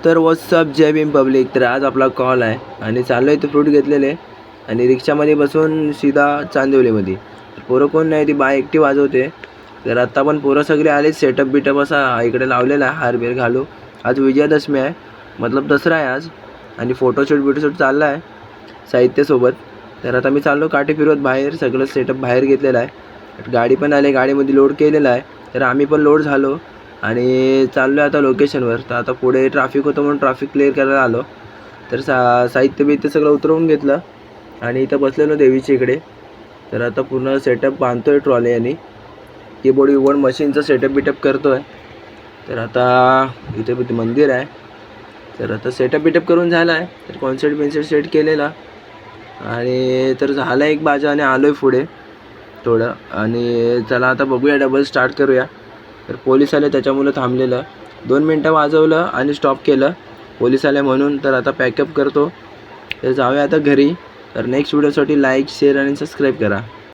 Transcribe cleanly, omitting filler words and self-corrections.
तर व्हॉट्सअप जय भीम पब्लिक. तर आज आपला कॉल आहे आणि चाललो आहे ते फ्रूट घेतलेले आणि रिक्षामध्ये बसून सीधा चांदिवलीमध्ये. पोरं कोण नाही, ती बाय एकटी वाजवते. तर आत्ता पण पोरं सगळे आले, सेटअप बिटअप असा इकडे लावलेला आहे, हारबीर घालू. आज विजयादशमी आहे, मतलब दसरा आहे आज, आणि फोटोशूट चालला आहे साहित्यासोबत. तर आता मी चाललो काठी फिरवत बाहेर, सगळं सेटअप बाहेर घेतलेलं आहे. गाडी पण आली, गाडीमध्ये लोड केलेला आहे. तर आम्ही पण लोड झालो आणि चाललो आहे आता लोकेशनवर. तर आता पुढे ट्रॅफिक होतं म्हणून ट्रॅफिक क्लिअर करायला आलो. तर साहित्य बित्य सगळं उतरवून घेतलं आणि इथं बसलेलो देवीच्या इकडे. तर आता पूर्ण सेटअप बांधतो आहे ट्रॉली आणि कीबोर्ड मशीनचं सेटअप बिटअप करतो आहे. तर आता इथे मंदिर आहे. तर आता सेटअप बिटअप करून झाला आहे. तर कॉन्सर्ट सेट केलेला आणि तर झाला एक बाजा आणि आलो आहे पुढे थोडं. आणि चला आता बघूया, डबल स्टार्ट करूया. तर पोलीस आले त्याच्यामुळं थांबलेलं, 2 मिनटं वाजवलं आणि स्टॉप केलं पोलीस आले म्हणून. तर आता पॅकअप करतो, तर जाऊया आता घरी. तर नेक्स्ट व्हिडिओसाठी लाईक, शेअर आणि सबस्क्राईब करा.